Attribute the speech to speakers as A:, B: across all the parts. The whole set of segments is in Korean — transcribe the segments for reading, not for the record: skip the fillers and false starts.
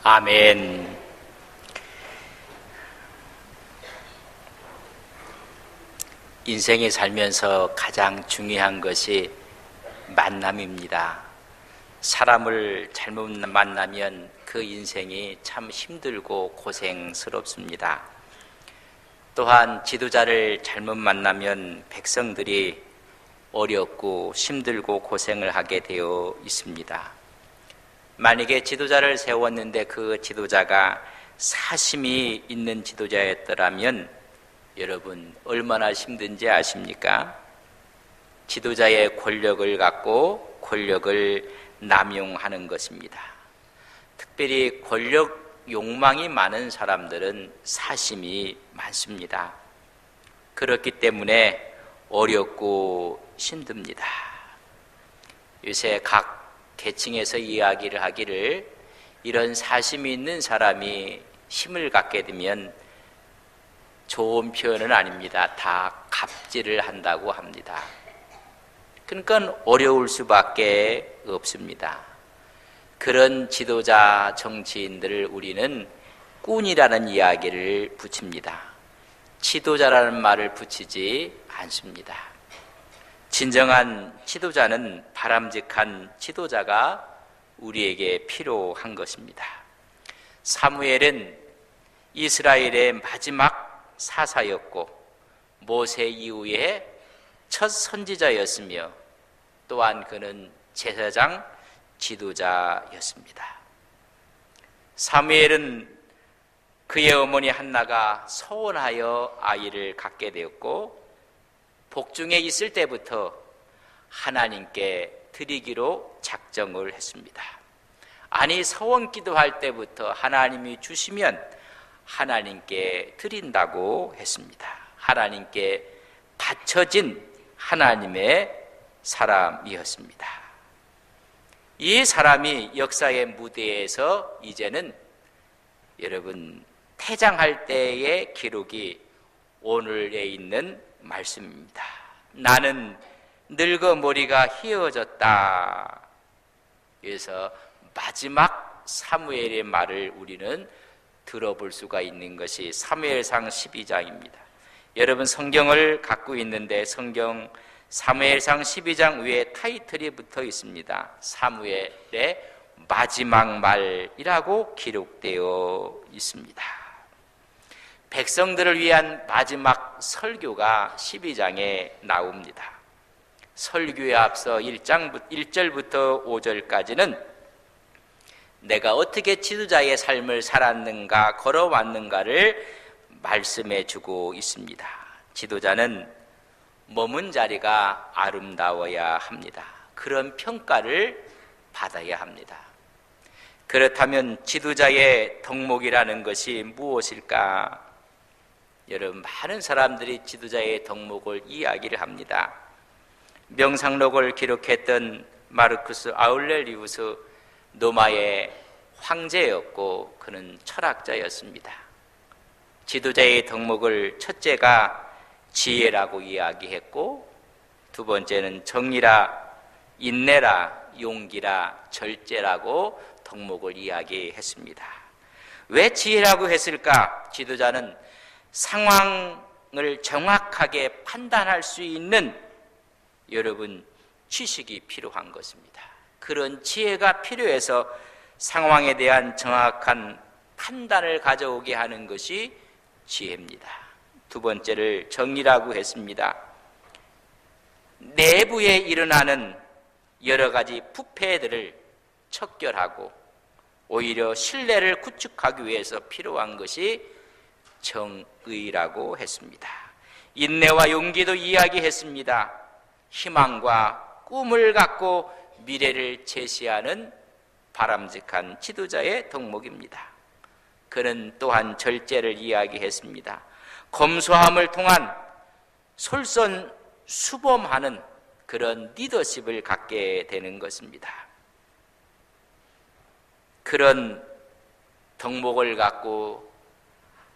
A: 아멘. 인생에 살면서 가장 중요한 것이 만남입니다. 사람을 잘못 만나면 그 인생이 참 힘들고 고생스럽습니다. 또한 지도자를 잘못 만나면 백성들이 어렵고 힘들고 고생을 하게 되어 있습니다. 만약에 지도자를 세웠는데 그 지도자가 사심이 있는 지도자였더라면 여러분 얼마나 힘든지 아십니까? 지도자의 권력을 갖고 권력을 남용하는 것입니다. 특별히 권력 욕망이 많은 사람들은 사심이 많습니다. 그렇기 때문에 어렵고 힘듭니다. 요새 각 계층에서 이야기를 하기를 이런 사심이 있는 사람이 힘을 갖게 되면 좋은 표현은 아닙니다. 다 갑질을 한다고 합니다. 그러니까 어려울 수밖에 없습니다. 그런 지도자 정치인들을 우리는 꾼이라는 이야기를 붙입니다. 지도자라는 말을 붙이지 않습니다. 진정한 지도자는 바람직한 지도자가 우리에게 필요한 것입니다. 사무엘은 이스라엘의 마지막 사사였고 모세 이후에 첫 선지자였으며 또한 그는 제사장 지도자였습니다. 사무엘은 그의 어머니 한나가 소원하여 아이를 갖게 되었고 복중에 있을 때부터 하나님께 드리기로 작정을 했습니다. 아니 서원 기도할 때부터 하나님이 주시면 하나님께 드린다고 했습니다. 하나님께 바쳐진 하나님의 사람이었습니다. 이 사람이 역사의 무대에서 이제는 여러분 퇴장할 때의 기록이 오늘에 있는 말씀입니다. 나는 늙어 머리가 휘어졌다. 그래서 마지막 사무엘의 말을 우리는 들어볼 수가 있는 것이 사무엘상 12장입니다. 여러분 성경을 갖고 있는데 성경 사무엘상 12장 위에 타이틀이 붙어 있습니다. 사무엘의 마지막 말이라고 기록되어 있습니다. 백성들을 위한 마지막 설교가 12장에 나옵니다. 설교에 앞서 1절부터 5절까지는 내가 어떻게 지도자의 삶을 살았는가, 걸어왔는가를 말씀해 주고 있습니다. 지도자는 머문 자리가 아름다워야 합니다. 그런 평가를 받아야 합니다. 그렇다면 지도자의 덕목이라는 것이 무엇일까? 여러분 많은 사람들이 지도자의 덕목을 이야기를 합니다. 명상록을 기록했던 마르쿠스 아울렐리우스 로마의 황제였고 그는 철학자였습니다. 지도자의 덕목을 첫째가 지혜라고 이야기했고 두 번째는 정의라, 인내라, 용기라, 절제라고 덕목을 이야기했습니다. 왜 지혜라고 했을까? 지도자는 상황을 정확하게 판단할 수 있는 여러분 지식이 필요한 것입니다. 그런 지혜가 필요해서 상황에 대한 정확한 판단을 가져오게 하는 것이 지혜입니다. 두 번째를 정의라고 했습니다. 내부에 일어나는 여러 가지 부패들을 척결하고 오히려 신뢰를 구축하기 위해서 필요한 것이 정의라고 했습니다. 인내와 용기도 이야기했습니다. 희망과 꿈을 갖고 미래를 제시하는 바람직한 지도자의 덕목입니다. 그는 또한 절제를 이야기했습니다. 검소함을 통한 솔선수범하는 그런 리더십을 갖게 되는 것입니다. 그런 덕목을 갖고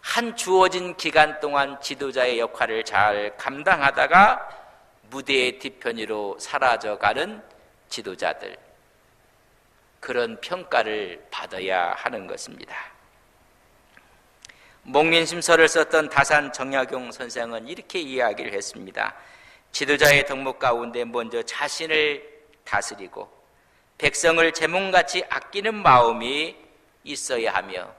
A: 한 주어진 기간 동안 지도자의 역할을 잘 감당하다가 무대의 뒤편으로 사라져가는 지도자들, 그런 평가를 받아야 하는 것입니다. 목민심서를 썼던 다산 정약용 선생은 이렇게 이야기를 했습니다. 지도자의 덕목 가운데 먼저 자신을 다스리고 백성을 제 몸같이 아끼는 마음이 있어야 하며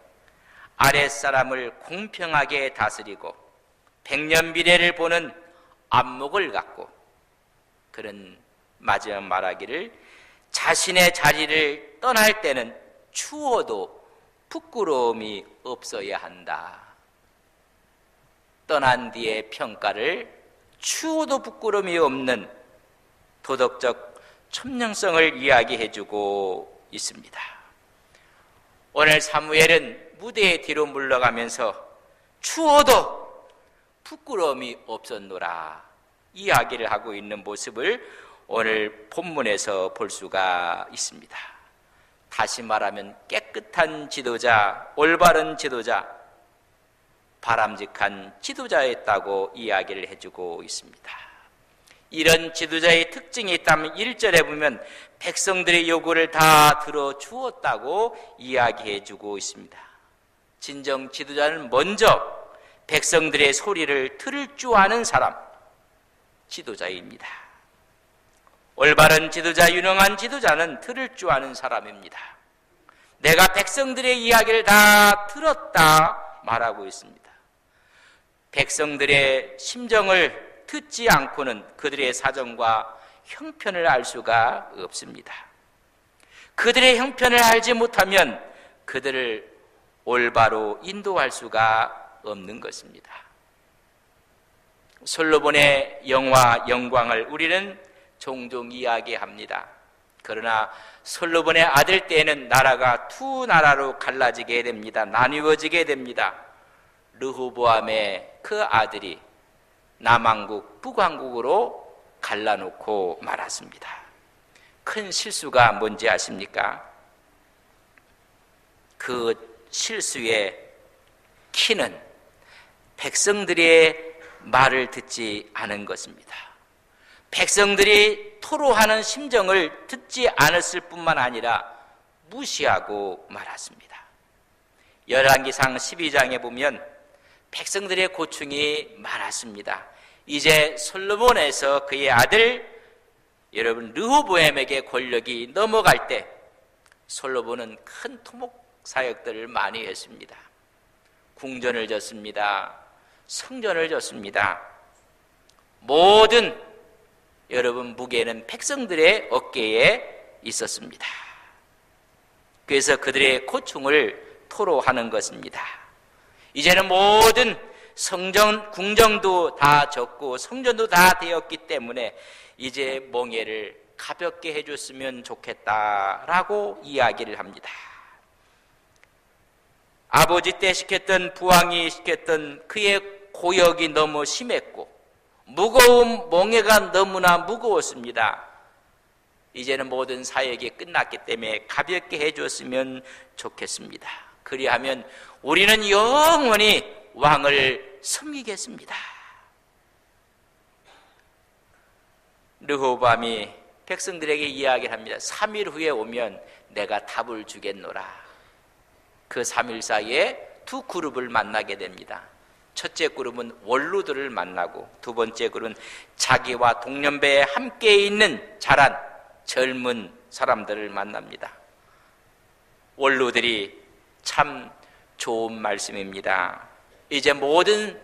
A: 아랫사람을 공평하게 다스리고 백년 미래를 보는 안목을 갖고, 그런 마지막 말하기를 자신의 자리를 떠날 때는 추워도 부끄러움이 없어야 한다. 떠난 뒤의 평가를 추워도 부끄러움이 없는 도덕적 천명성을 이야기해주고 있습니다. 오늘 사무엘은 무대의 뒤로 물러가면서 추워도 부끄러움이 없었노라 이야기를 하고 있는 모습을 오늘 본문에서 볼 수가 있습니다. 다시 말하면 깨끗한 지도자, 올바른 지도자, 바람직한 지도자였다고 이야기를 해주고 있습니다. 이런 지도자의 특징이 있다면 1절에 보면 백성들의 요구를 다 들어주었다고 이야기해주고 있습니다. 진정 지도자는 먼저 백성들의 소리를 들을 줄 아는 사람, 지도자입니다. 올바른 지도자, 유능한 지도자는 들을 줄 아는 사람입니다. 내가 백성들의 이야기를 다 들었다 말하고 있습니다. 백성들의 심정을 듣지 않고는 그들의 사정과 형편을 알 수가 없습니다. 그들의 형편을 알지 못하면 그들을 올바로 인도할 수가 없는 것입니다. 솔로몬의 영광을 우리는 종종 이야기합니다. 그러나 솔로몬의 아들 때에는 나라가 두 나라로 갈라지게 됩니다. 나뉘어지게 됩니다. 르호보암의 그 아들이 남왕국, 북왕국으로 갈라놓고 말았습니다. 큰 실수가 뭔지 아십니까? 그 실수의 키는 백성들의 말을 듣지 않은 것입니다. 백성들이 토로하는 심정을 듣지 않았을 뿐만 아니라 무시하고 말았습니다. 열왕기상 12장에 보면 백성들의 고충이 많았습니다. 이제 솔로몬에서 그의 아들 여러분 르호보암에게 권력이 넘어갈 때 솔로몬은 큰 토목 사역들을 많이 했습니다. 궁전을 졌습니다. 성전을 졌습니다. 모든 여러분 무게는 백성들의 어깨에 있었습니다. 그래서 그들의 고충을 토로하는 것입니다. 이제는 모든 성전, 궁정도 다 졌고 성전도 다 되었기 때문에 이제 멍에를 가볍게 해줬으면 좋겠다라고 이야기를 합니다. 아버지 때 시켰던 부왕이 시켰던 그의 고역이 너무 심했고 무거운 멍에가 너무나 무거웠습니다. 이제는 모든 사역이 끝났기 때문에 가볍게 해줬으면 좋겠습니다. 그리하면 우리는 영원히 왕을 섬기겠습니다. 르호보암이 백성들에게 이야기를 합니다. 3일 후에 오면 내가 답을 주겠노라. 그 3일 사이에 두 그룹을 만나게 됩니다. 첫째 그룹은 원로들을 만나고 두 번째 그룹은 자기와 동년배에 함께 있는 자란 젊은 사람들을 만납니다. 원로들이 참 좋은 말씀입니다. 이제 모든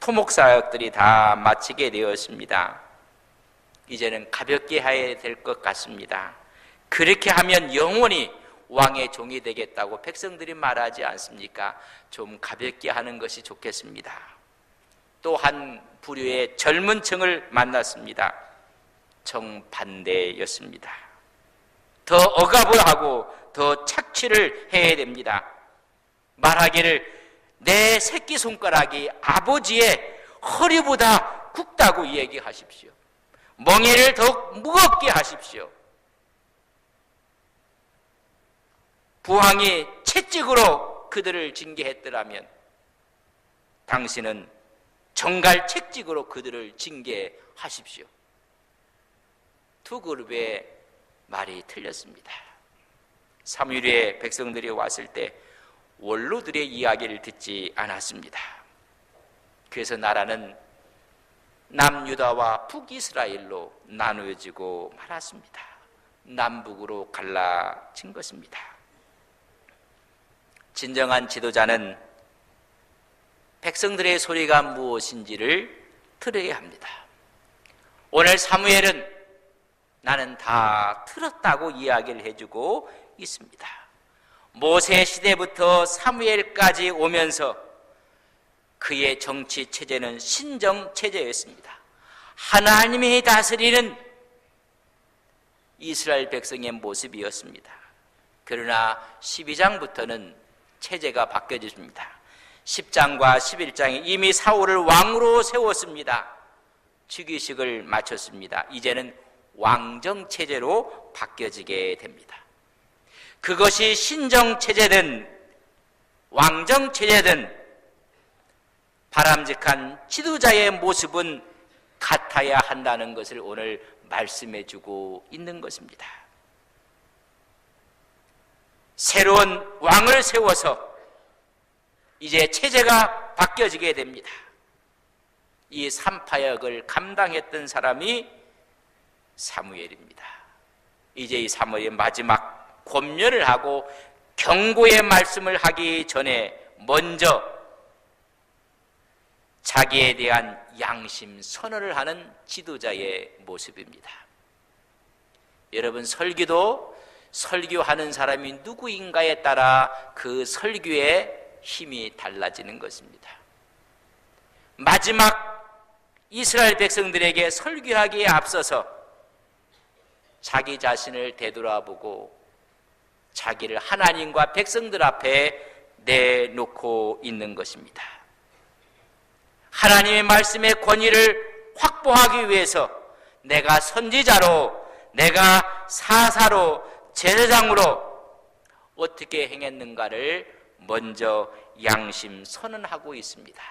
A: 토목사역들이 다 마치게 되었습니다. 이제는 가볍게 해야 될 것 같습니다. 그렇게 하면 영원히 왕의 종이 되겠다고 백성들이 말하지 않습니까? 좀 가볍게 하는 것이 좋겠습니다. 또 한 부류의 젊은 층을 만났습니다. 정반대였습니다. 더 억압을 하고 더 착취를 해야 됩니다. 말하기를 내 새끼손가락이 아버지의 허리보다 굵다고 얘기하십시오. 멍에를 더 무겁게 하십시오. 부왕이 채찍으로 그들을 징계했더라면 당신은 정갈 채찍으로 그들을 징계하십시오. 두 그룹의 말이 틀렸습니다. 사무엘의 백성들이 왔을 때 원로들의 이야기를 듣지 않았습니다. 그래서 나라는 남유다와 북이스라엘로 나누어지고 말았습니다. 남북으로 갈라진 것입니다. 진정한 지도자는 백성들의 소리가 무엇인지를 들어야 합니다. 오늘 사무엘은 나는 다 들었다고 이야기를 해주고 있습니다. 모세 시대부터 사무엘까지 오면서 그의 정치 체제는 신정 체제였습니다. 하나님이 다스리는 이스라엘 백성의 모습이었습니다. 그러나 12장부터는 체제가 바뀌어집니다. 10장과 11장에 이미 사울을 왕으로 세웠습니다. 즉위식을 마쳤습니다. 이제는 왕정체제로 바뀌어지게 됩니다. 그것이 신정체제든 왕정체제든 바람직한 지도자의 모습은 같아야 한다는 것을 오늘 말씀해 주고 있는 것입니다. 새로운 왕을 세워서 이제 체제가 바뀌어지게 됩니다. 이 삼파역을 감당했던 사람이 사무엘입니다. 이제 이 사무엘이 마지막 권면을 하고 경고의 말씀을 하기 전에 먼저 자기에 대한 양심 선언을 하는 지도자의 모습입니다. 여러분, 설교도 설교하는 사람이 누구인가에 따라 그 설교의 힘이 달라지는 것입니다. 마지막 이스라엘 백성들에게 설교하기에 앞서서 자기 자신을 되돌아보고 자기를 하나님과 백성들 앞에 내놓고 있는 것입니다. 하나님의 말씀의 권위를 확보하기 위해서 내가 선지자로, 내가 사사로, 제사장으로 어떻게 행했는가를 먼저 양심 선언하고 있습니다.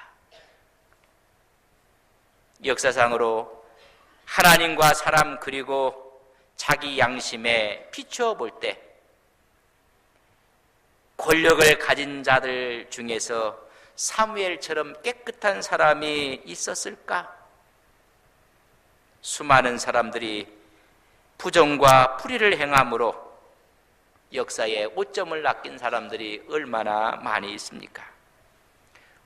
A: 역사상으로 하나님과 사람 그리고 자기 양심에 비추어 볼 때 권력을 가진 자들 중에서 사무엘처럼 깨끗한 사람이 있었을까? 수많은 사람들이 부정과 불의를 행함으로 역사에 오점을 낚인 사람들이 얼마나 많이 있습니까?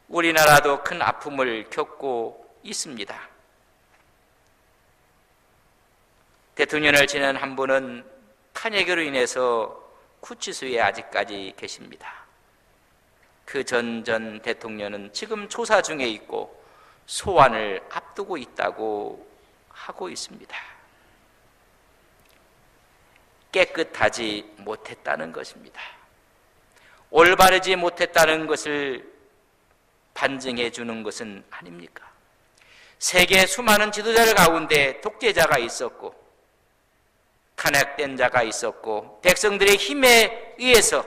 A: 우리나라도 큰 아픔을 겪고 있습니다. 대통령을 지낸 한 분은 탄핵으로 인해서 구치소에 아직까지 계십니다. 그 전 대통령은 지금 조사 중에 있고 소환을 앞두고 있다고 하고 있습니다. 깨끗하지 못했다는 것입니다. 올바르지 못했다는 것을 반증해 주는 것은 아닙니까? 세계 수많은 지도자들 가운데 독재자가 있었고 탄핵된 자가 있었고 백성들의 힘에 의해서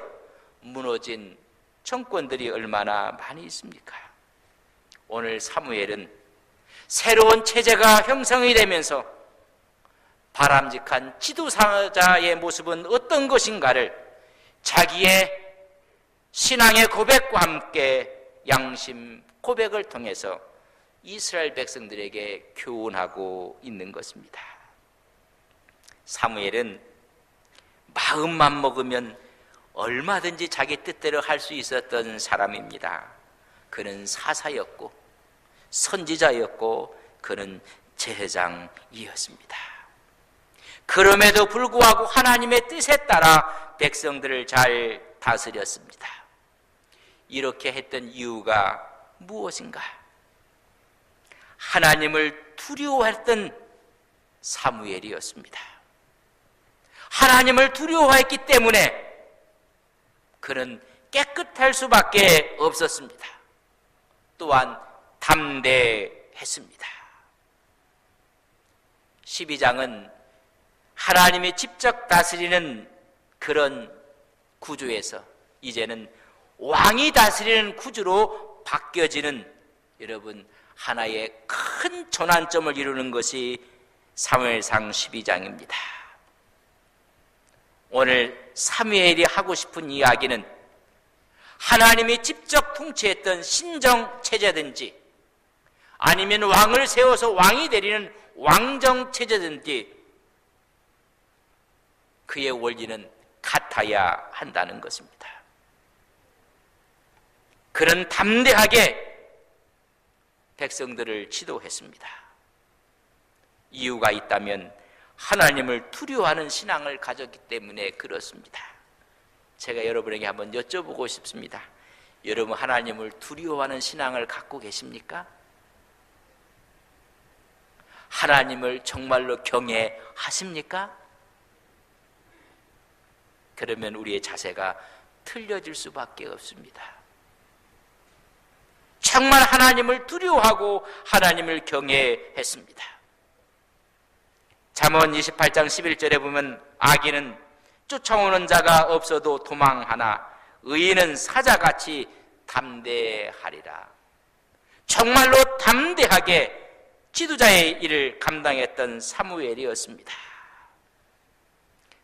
A: 무너진 정권들이 얼마나 많이 있습니까? 오늘 사무엘은 새로운 체제가 형성이 되면서 바람직한 지도자의 모습은 어떤 것인가를 자기의 신앙의 고백과 함께 양심 고백을 통해서 이스라엘 백성들에게 교훈하고 있는 것입니다. 사무엘은 마음만 먹으면 얼마든지 자기 뜻대로 할 수 있었던 사람입니다. 그는 사사였고 선지자였고 그는 제사장이었습니다. 그럼에도 불구하고 하나님의 뜻에 따라 백성들을 잘 다스렸습니다. 이렇게 했던 이유가 무엇인가? 하나님을 두려워했던 사무엘이었습니다. 하나님을 두려워했기 때문에 그는 깨끗할 수밖에 없었습니다. 또한 담대했습니다. 12장은 하나님이 직접 다스리는 그런 구조에서 이제는 왕이 다스리는 구조로 바뀌어지는 여러분 하나의 큰 전환점을 이루는 것이 사무엘상 12장입니다. 오늘 사무엘이 하고 싶은 이야기는 하나님이 직접 통치했던 신정 체제든지 아니면 왕을 세워서 왕이 내리는 왕정 체제든지 그의 원리는 같아야 한다는 것입니다. 그는 담대하게 백성들을 지도했습니다. 이유가 있다면 하나님을 두려워하는 신앙을 가졌기 때문에 그렇습니다. 제가 여러분에게 한번 여쭤보고 싶습니다. 여러분 하나님을 두려워하는 신앙을 갖고 계십니까? 하나님을 정말로 경외하십니까? 그러면 우리의 자세가 틀려질 수밖에 없습니다. 정말 하나님을 두려워하고 하나님을 경외했습니다. 잠언 28장 11절에 보면 악인은 쫓아오는 자가 없어도 도망하나 의인은 사자같이 담대하리라. 정말로 담대하게 지도자의 일을 감당했던 사무엘이었습니다.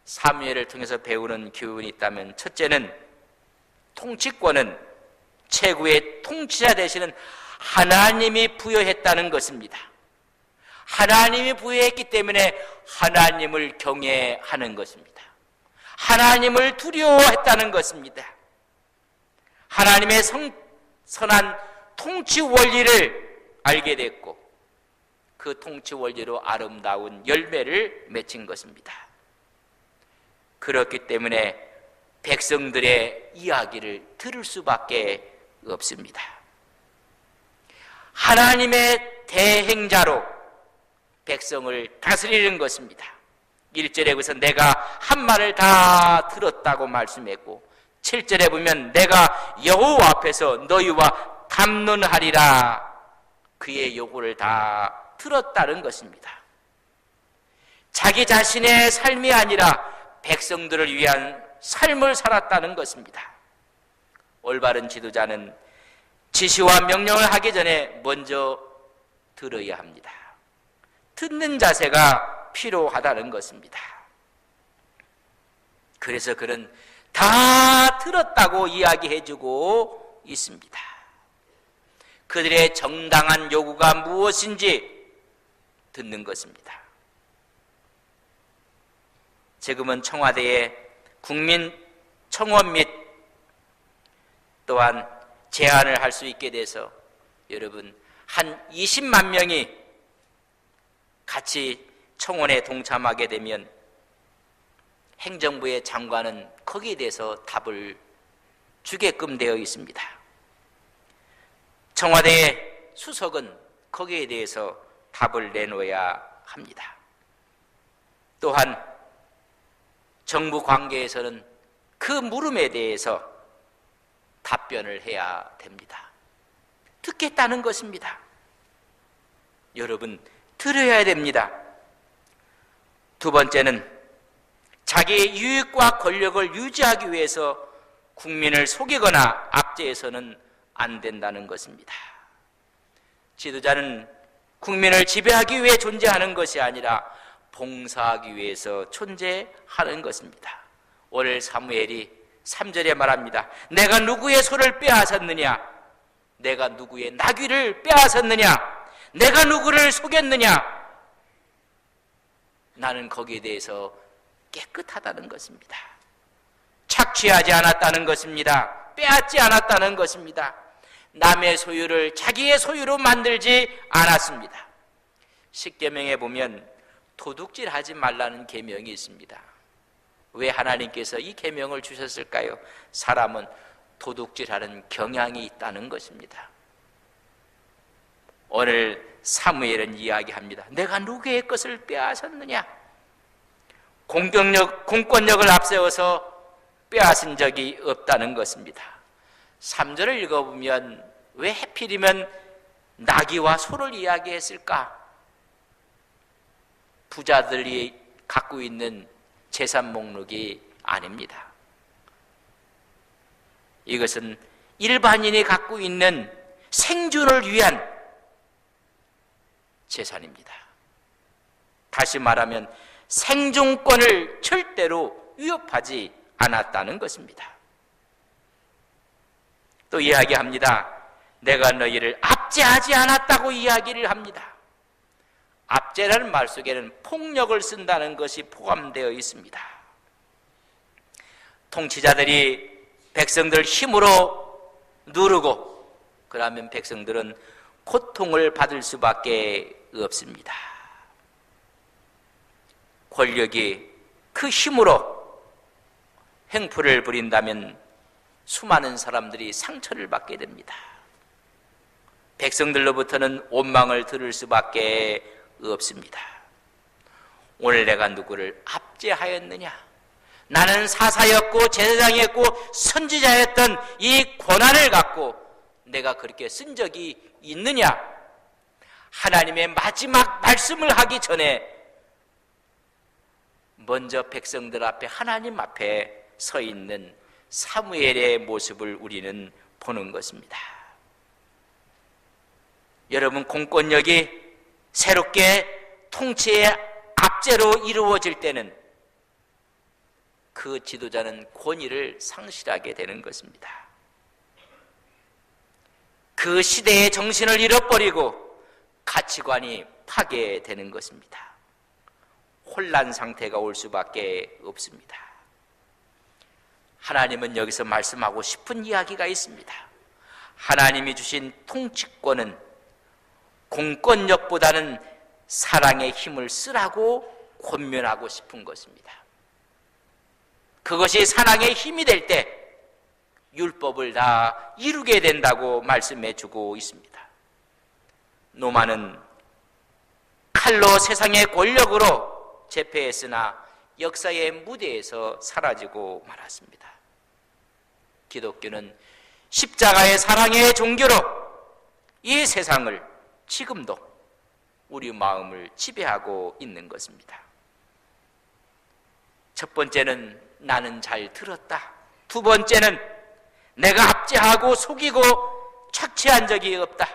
A: 사무엘을 통해서 배우는 교훈이 있다면 첫째는 통치권은 최고의 통치자 되시는 하나님이 부여했다는 것입니다. 하나님이 부여했기 때문에 하나님을 경외하는 것입니다. 하나님을 두려워했다는 것입니다. 하나님의 선한 통치 원리를 알게 됐고 그 통치 원리로 아름다운 열매를 맺힌 것입니다. 그렇기 때문에 백성들의 이야기를 들을 수밖에 없습니다. 하나님의 대행자로 백성을 다스리는 것입니다. 1절에 그래서 내가 한 말을 다 들었다고 말씀했고 7절에 보면 내가 여호와 앞에서 너희와 담론하리라. 그의 요구를 다 들었다는 것입니다. 자기 자신의 삶이 아니라 백성들을 위한 삶을 살았다는 것입니다. 올바른 지도자는 지시와 명령을 하기 전에 먼저 들어야 합니다. 듣는 자세가 필요하다는 것입니다. 그래서 그는 다 들었다고 이야기해주고 있습니다. 그들의 정당한 요구가 무엇인지 듣는 것입니다. 지금은 청와대에 국민 청원 및 또한 제안을 할 수 있게 돼서 여러분 한 20만 명이 같이 청원에 동참하게 되면 행정부의 장관은 거기에 대해서 답을 주게끔 되어 있습니다. 청와대의 수석은 거기에 대해서 답을 내놓아야 합니다. 또한 정부 관계에서는 그 물음에 대해서 답변을 해야 됩니다. 듣겠다는 것입니다. 여러분 들어야 됩니다. 두 번째는 자기의 유익과 권력을 유지하기 위해서 국민을 속이거나 압제해서는 안 된다는 것입니다. 지도자는 국민을 지배하기 위해 존재하는 것이 아니라 봉사하기 위해서 존재하는 것입니다. 오늘 사무엘이 3절에 말합니다. 내가 누구의 소를 빼앗았느냐? 내가 누구의 나귀를 빼앗았느냐? 내가 누구를 속였느냐? 나는 거기에 대해서 깨끗하다는 것입니다. 착취하지 않았다는 것입니다. 빼앗지 않았다는 것입니다. 남의 소유를 자기의 소유로 만들지 않았습니다. 십계명에 보면 도둑질하지 말라는 계명이 있습니다. 왜 하나님께서 이 계명을 주셨을까요? 사람은 도둑질하는 경향이 있다는 것입니다. 오늘 사무엘은 이야기합니다. 내가 누구의 것을 빼앗았느냐? 공권력을 앞세워서 빼앗은 적이 없다는 것입니다. 3절을 읽어보면 왜 하필이면 나귀와 소를 이야기했을까? 부자들이 갖고 있는 재산 목록이 아닙니다. 이것은 일반인이 갖고 있는 생존을 위한 재산입니다. 다시 말하면 생존권을 절대로 위협하지 않았다는 것입니다. 또 이야기합니다. 내가 너희를 압제하지 않았다고 이야기를 합니다. 압제라는 말 속에는 폭력을 쓴다는 것이 포함되어 있습니다. 통치자들이 백성들을 힘으로 누르고 그러면 백성들은 고통을 받을 수밖에 없습니다. 권력이 그 힘으로 행포를 부린다면 수많은 사람들이 상처를 받게 됩니다. 백성들로부터는 원망을 들을 수밖에 없습니다. 오늘 내가 누구를 압제하였느냐? 나는 사사였고 제사장이었고 선지자였던 이 권한을 갖고 내가 그렇게 쓴 적이 있느냐? 하나님의 마지막 말씀을 하기 전에 먼저 백성들 앞에 하나님 앞에 서 있는 사무엘의 모습을 우리는 보는 것입니다. 여러분, 공권력이 새롭게 통치의 압제로 이루어질 때는 그 지도자는 권위를 상실하게 되는 것입니다. 그 시대의 정신을 잃어버리고 가치관이 파괴되는 것입니다. 혼란 상태가 올 수밖에 없습니다. 하나님은 여기서 말씀하고 싶은 이야기가 있습니다. 하나님이 주신 통치권은 공권력보다는 사랑의 힘을 쓰라고 권면하고 싶은 것입니다. 그것이 사랑의 힘이 될 때 율법을 다 이루게 된다고 말씀해 주고 있습니다. 로마는 칼로 세상의 권력으로 제패했으나 역사의 무대에서 사라지고 말았습니다. 기독교는 십자가의 사랑의 종교로 이 세상을 지금도 우리 마음을 지배하고 있는 것입니다. 첫 번째는 나는 잘 들었다. 두 번째는 내가 압제하고 속이고 착취한 적이 없다.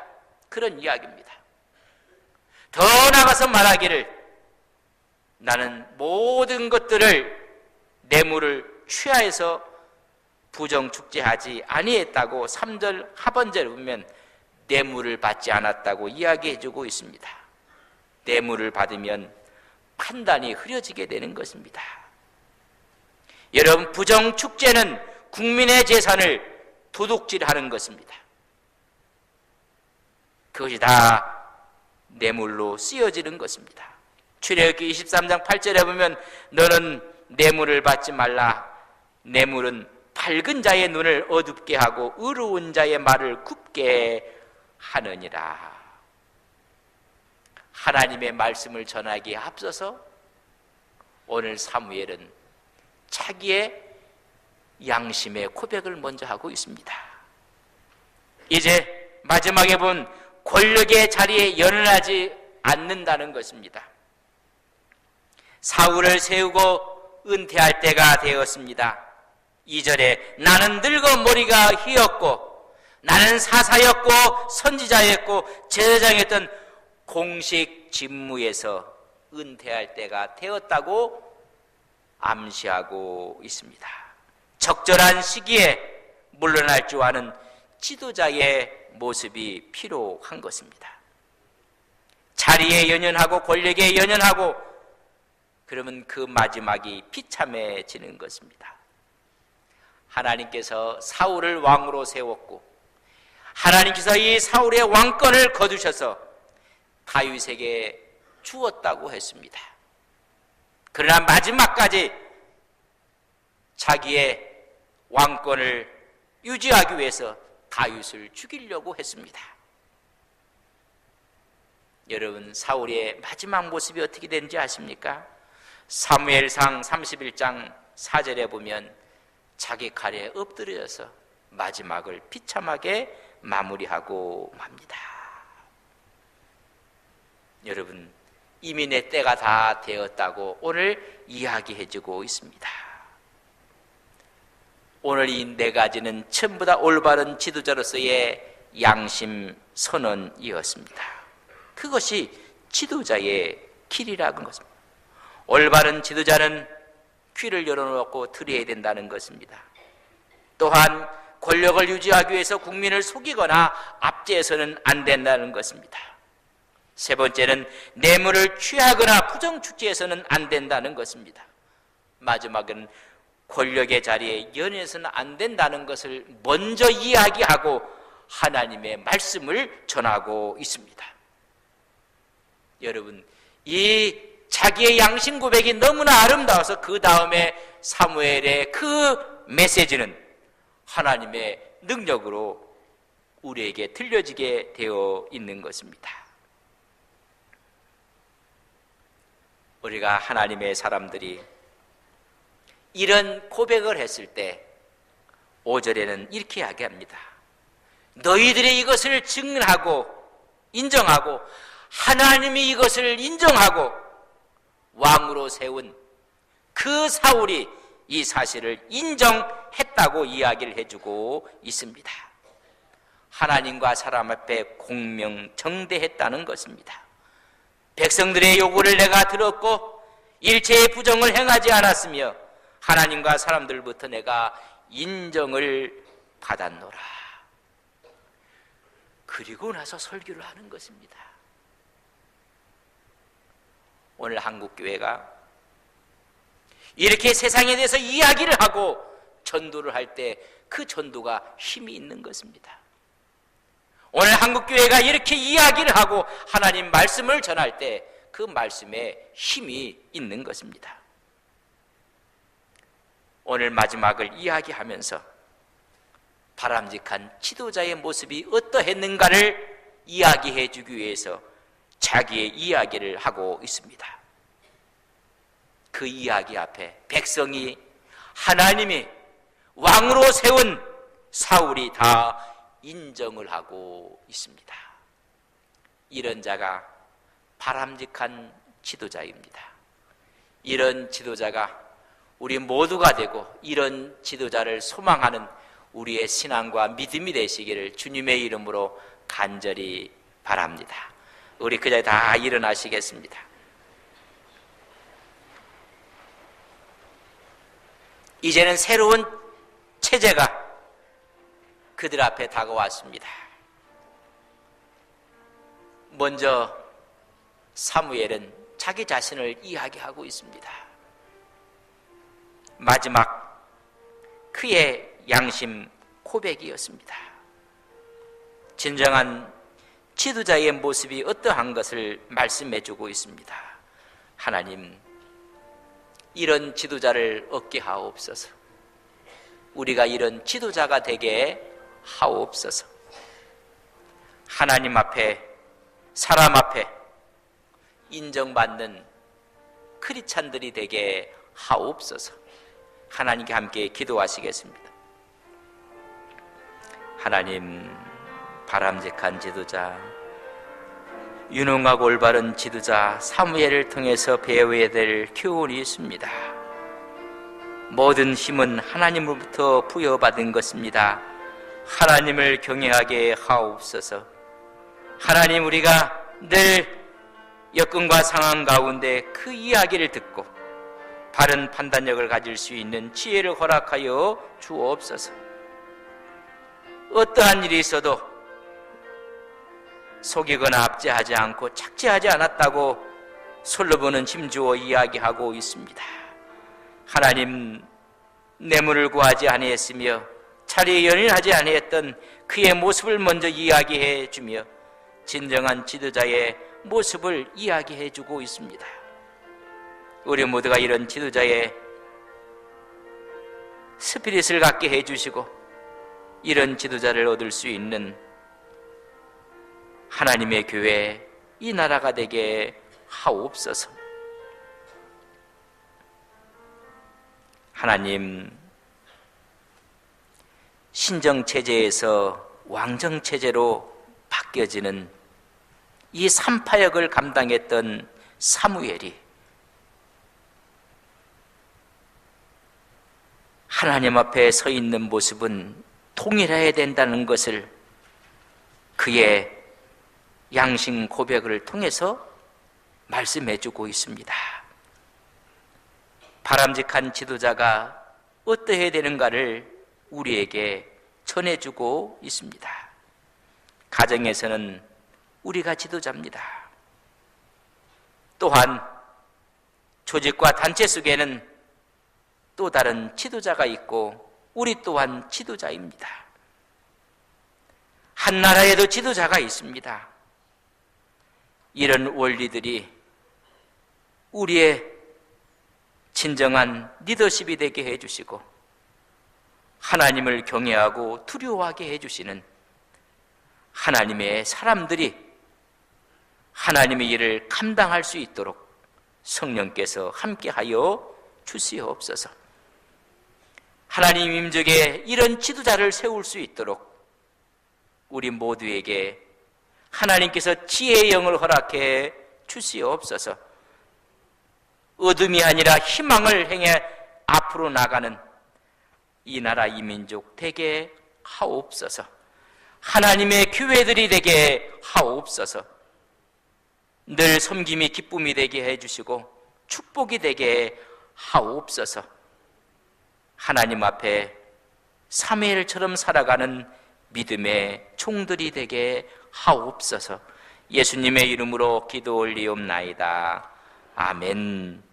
A: 그런 이야기입니다. 더 나아가서 말하기를 나는 모든 것들을 뇌물을 취하해서 부정축제하지 아니했다고 3절 하반절에 보면 뇌물을 받지 않았다고 이야기해주고 있습니다. 뇌물을 받으면 판단이 흐려지게 되는 것입니다. 여러분, 부정축제는 국민의 재산을 도둑질하는 것입니다. 그것이 다 뇌물로 쓰여지는 것입니다. 출애굽기 23장 8절에 보면 너는 뇌물을 받지 말라. 뇌물은 밝은 자의 눈을 어둡게 하고 의로운 자의 말을 굽게 하느니라. 하나님의 말씀을 전하기에 앞서서 오늘 사무엘은 자기의 양심의 고백을 먼저 하고 있습니다. 이제 마지막에 본 권력의 자리에 연연하지 않는다는 것입니다. 사울을 세우고 은퇴할 때가 되었습니다. 2절에 나는 늙어 머리가 휘었고 나는 사사였고 선지자였고 제사장이었던 공식 직무에서 은퇴할 때가 되었다고 암시하고 있습니다. 적절한 시기에 물러날 줄 아는 지도자의 모습이 필요한 것입니다. 자리에 연연하고 권력에 연연하고 그러면 그 마지막이 비참해지는 것입니다. 하나님께서 사울을 왕으로 세웠고 하나님께서 이 사울의 왕권을 거두셔서 다윗에게 주었다고 했습니다. 그러나 마지막까지 자기의 왕권을 유지하기 위해서 다윗을 죽이려고 했습니다. 여러분, 사울의 마지막 모습이 어떻게 되는지 아십니까? 사무엘상 31장 4절에 보면 자기 칼에 엎드려서 마지막을 비참하게 마무리하고 맙니다. 여러분, 이미 내 때가 다 되었다고 오늘 이야기해주고 있습니다. 오늘 이 네 가지는 전부 다 올바른 지도자로서의 양심 선언이었습니다. 그것이 지도자의 길이라는 것입니다. 올바른 지도자는 귀를 열어놓고 들어야 된다는 것입니다. 또한 권력을 유지하기 위해서 국민을 속이거나 압제해서는 안 된다는 것입니다. 세 번째는 뇌물을 취하거나 부정축제해서는 안 된다는 것입니다. 마지막은 권력의 자리에 연연해서는 안 된다는 것을 먼저 이야기하고 하나님의 말씀을 전하고 있습니다. 여러분, 이 자기의 양심 고백이 너무나 아름다워서 그 다음에 사무엘의 그 메시지는 하나님의 능력으로 우리에게 들려지게 되어 있는 것입니다. 우리가 하나님의 사람들이 이런 고백을 했을 때 5절에는 이렇게 이야기합니다. 너희들이 이것을 증언하고 인정하고 하나님이 이것을 인정하고 왕으로 세운 그 사울이 이 사실을 인정했다고 이야기를 해주고 있습니다. 하나님과 사람 앞에 공명정대했다는 것입니다. 백성들의 요구를 내가 들었고 일체의 부정을 행하지 않았으며 하나님과 사람들부터 내가 인정을 받았노라. 그리고 나서 설교를 하는 것입니다. 오늘 한국교회가 이렇게 세상에 대해서 이야기를 하고 전도를 할 때 그 전도가 힘이 있는 것입니다. 오늘 한국교회가 이렇게 이야기를 하고 하나님 말씀을 전할 때 그 말씀에 힘이 있는 것입니다. 오늘 마지막을 이야기하면서 바람직한 지도자의 모습이 어떠했는가를 이야기해 주기 위해서 자기의 이야기를 하고 있습니다. 그 이야기 앞에 백성이 하나님이 왕으로 세운 사울이 다 인정을 하고 있습니다. 이런 자가 바람직한 지도자입니다. 이런 지도자가 우리 모두가 되고 이런 지도자를 소망하는 우리의 신앙과 믿음이 되시기를 주님의 이름으로 간절히 바랍니다. 우리 그 자리에 다 일어나시겠습니다. 이제는 새로운 체제가 그들 앞에 다가왔습니다. 먼저 사무엘은 자기 자신을 이야기하고 있습니다. 마지막 그의 양심 고백이었습니다. 진정한 지도자의 모습이 어떠한 것을 말씀해주고 있습니다. 하나님, 이런 지도자를 얻게 하옵소서. 우리가 이런 지도자가 되게 하옵소서. 하나님 앞에, 사람 앞에 인정받는 크리스찬들이 되게 하옵소서. 하나님께 함께 기도하시겠습니다. 하나님, 바람직한 지도자, 유능하고 올바른 지도자 사무엘을 통해서 배워야 될 교훈이 있습니다. 모든 힘은 하나님으로부터 부여받은 것입니다. 하나님을 경외하게 하옵소서. 하나님, 우리가 늘 여건과 상황 가운데 그 이야기를 듣고 바른 판단력을 가질 수 있는 지혜를 허락하여 주옵소서. 어떠한 일이 있어도 속이거나 압제하지 않고 착취하지 않았다고 솔로몬은 힘주어 이야기하고 있습니다. 하나님, 뇌물을 구하지 아니했으며 자리에 연연하지 아니했던 그의 모습을 먼저 이야기해 주며 진정한 지도자의 모습을 이야기해 주고 있습니다. 우리 모두가 이런 지도자의 스피릿을 갖게 해 주시고 이런 지도자를 얻을 수 있는 하나님의 교회, 이 나라가 되게 하옵소서. 하나님, 신정체제에서 왕정체제로 바뀌어지는 이 삼파역을 감당했던 사무엘이 하나님 앞에 서 있는 모습은 통일해야 된다는 것을 그의 양심 고백을 통해서 말씀해 주고 있습니다. 바람직한 지도자가 어떠해야 되는가를 우리에게 전해주고 있습니다. 가정에서는 우리가 지도자입니다. 또한 조직과 단체 속에는 또 다른 지도자가 있고 우리 또한 지도자입니다. 한 나라에도 지도자가 있습니다. 이런 원리들이 우리의 진정한 리더십이 되게 해주시고 하나님을 경외하고 두려워하게 해주시는 하나님의 사람들이 하나님의 일을 감당할 수 있도록 성령께서 함께하여 주시옵소서. 하나님 임적에 이런 지도자를 세울 수 있도록 우리 모두에게 하나님께서 지혜의 영을 허락해 주시옵소서. 어둠이 아니라 희망을 행해 앞으로 나가는 이 나라 이 민족 되게 하옵소서. 하나님의 교회들이 되게 하옵소서. 늘 섬김이 기쁨이 되게 해주시고 축복이 되게 하옵소서. 하나님 앞에 사무엘처럼 살아가는 믿음의 종들이 되게 하옵소서. 예수님의 이름으로 기도 올리옵나이다. 아멘.